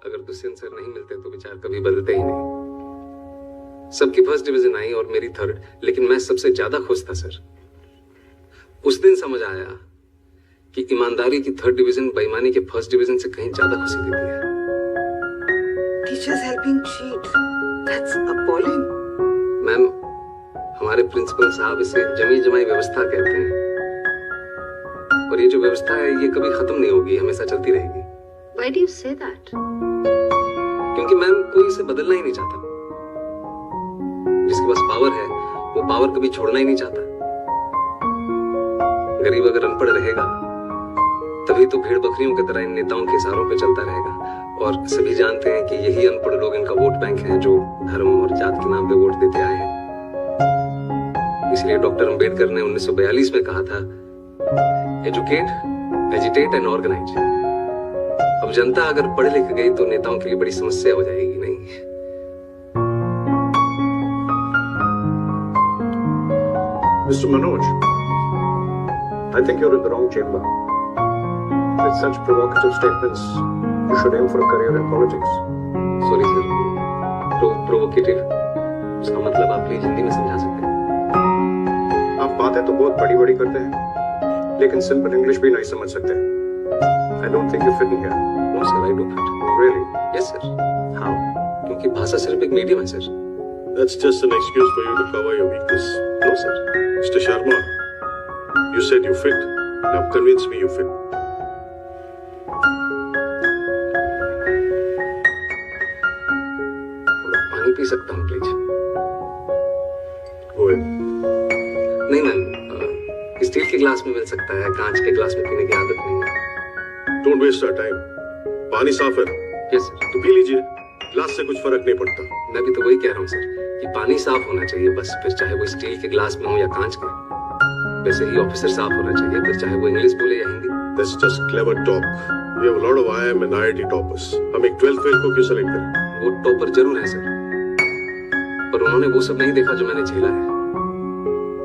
अगर दुष्यंत सर नहीं मिलते तो विचार कभी बदलते ही नहीं। सबकी फर्स्ट डिवीजन आई और मेरी थर्ड, लेकिन मैं सबसे ज्यादा खुश था सर। उस दिन समझ आया कि ईमानदारी की थर्ड डिवीजन बेईमानी के फर्स्ट डिवीजन से कहीं ज्यादा खुशी देती है। Teachers helping cheat. That's appalling. Ma'am, हमारे प्रिंसिपल साहब इसे जमी जमाई व्यवस्था कहते हैं, और ये जो व्यवस्था है ये कभी खत्म नहीं होगी, हमेशा चलती रहेगी। Why do you say that? क्योंकि मैम कोई इसे बदलना ही नहीं चाहता। जिसके पास पावर है वो पावर कभी छोड़ना ही नहीं चाहता। गरीब अगर अनपढ़ रहेगा तभी तो भेड़ बकरियों की तरह इन नेताओं के इशारों पे चलता रहेगा, और सभी जानते हैं कि यही अनपढ़ लोग इनका वोट बैंक है जो धर्म और जात के नाम पे वोट देते आए हैं। इसलिए डॉक्टर अंबेडकर ने 1942 में कहा था, एजुकेट, एजिटेट एंड ऑर्गेनाइज। अब जनता अगर पढ़ लिख गई तो नेताओं के लिए बड़ी समस्या हो जाएगी। नहीं, Mr. Manoj, I think you're in the wrong chamber. With such provocative statements, you should aim for a career in politics. Sorry sir, provocative उसका मतलब आप प्लीज हिंदी में समझा सकते हैं? आप बातें तो बहुत बड़ी बड़ी करते हैं, लेकिन सिंपल इंग्लिश भी नहीं समझ सकते। I don't think you fit in here. No sir, I do fit. Really? Yes sir, How? क्योंकि भाषा सिर्फ एक मीडियम है sir. That's just an excuse for you to cover your weakness. No sir, Mr. Sharma, you said you fit. Now convince me you fit. थोड़ा पानी P सकता हूँ please? Go ahead. नहीं मैम, स्टील के glass में मिल सकता है, कांच के ग्लास में पीने की आदत नहीं है। Don't waste our time. पानी साफ है यस सर, तो पी लीजिए, ग्लास से कुछ फर्क नहीं पड़ता। मैं भी तो वही कह रहा हूँ सर कि पानी साफ होना चाहिए बस, फिर चाहे वो स्टील के ग्लास में हो या कांच के। वैसे ही ऑफिसर साफ होना चाहिए, फिर चाहे वो इंग्लिश बोले या Hindi. That's just clever talk. We have a lot of IIM and IIT toppers. हम एक 12th फेल को क्यों सेलेक्ट करें? वो टॉपर जरूर है सर, पर उन्होंने वो सब नहीं देखा जो मैंने झेला है।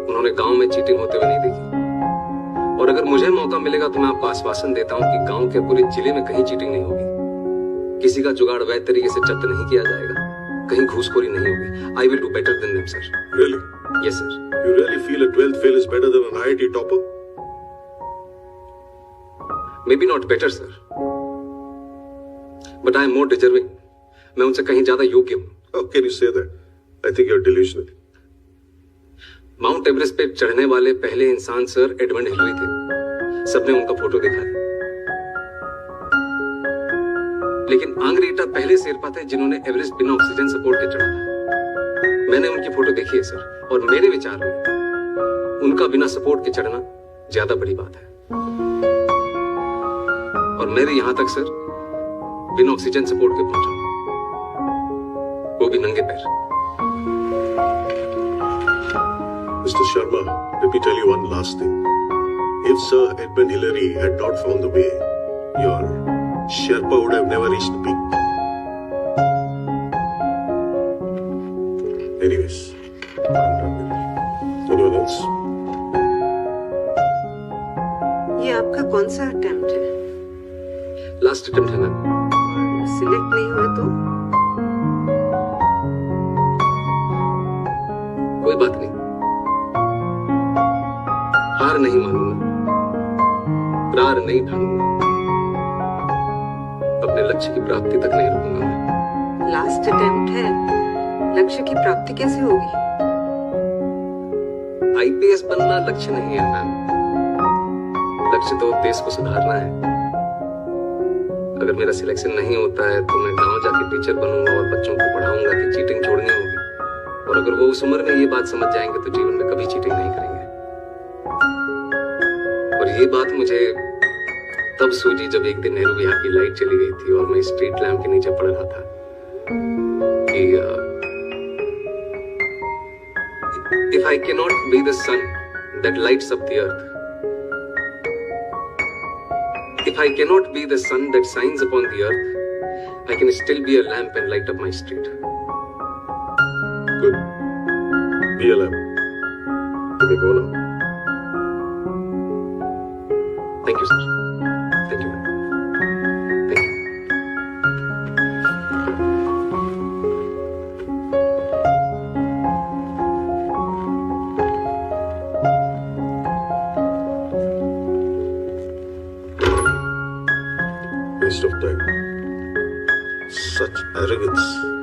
उन्होंने गांव में चीटिंग होते हुए नहीं देखी, और अगर मुझे मौका मिलेगा तो मैं आपको आश्वासन देता हूँ कि गांव के पूरे जिले में कहीं चीटिंग नहीं होगी, किसी का जुगाड़ वैध तरीके से जब्त नहीं किया जाएगा, कहीं घूसखोरी नहीं होगी। I will do better than them sir. Really? Yes sir. You really feel a 12th fail is better than an IIT topper? Maybe not better sir, but I am more deserving. मैं उनसे कहीं ज्यादा योग्य हूँ। How can you say that? I think you're delusional. Mount Everest पे चढ़ने वाले पहले इंसान सर एडमंड हिलरी थे। सबने उनका फोटो देखा है, लेकिन आंग्रीटा पहले शेरपा थे जिन्होंने एवरेस्ट बिना ऑक्सीजन सपोर्ट के चढ़ा था। मैंने उनकी फोटो देखी है सर, और मेरे विचार में उनका बिना सपोर्ट के चढ़ना ज्यादा बड़ी बात है। और मेरे यहां तक सर बिना ऑक्सीजन सपोर्ट के पहुंचा, वो भी नंगे पैर। Mr. Sharma, let me tell you one last thing. If Sir Edmund Hillary had not found the way, your Sherpa would have never reached the peak. Anyways, I'm done with it. Anyone else? ये आपका कौन सा attempt है? Last attempt है ma'am. Select नहीं हुए तो? कोई बात नहीं, हार नहीं मानूंगा, प्रार नहीं ठानूंगा, अपने लक्ष्य की प्राप्ति तक नहीं रुकूंगा मैं। लास्ट अटेम्प्ट है, लक्ष्य की प्राप्ति कैसे होगी? आईपीएस बनना लक्ष्य नहीं है मैम, लक्ष्य तो देश को सुधारना है। अगर मेरा सिलेक्शन नहीं होता है तो मैं गांव जाके टीचर बनूंगा और बच्चों को पढ़ाऊंगा कि चीटिंग छोड़नी होगी, और अगर वो उस उम्र में ये बात समझ जाएंगे तो जीवन में कभी चीटिंग नहीं करेंगे। और ये बात मुझे तब सूझी जब एक दिन नेहरू विहार की लाइट चली गई थी और मैं स्ट्रीट लैंप के नीचे पड़ रहा था कि if I cannot be the sun that lights up the earth, if I cannot be the sun that shines upon the earth, I can still be a lamp and light up my street. Good. Be a lamp. Let me go now. Thank you, sir. Thank you. Thank you. waste of time. Such arrogance.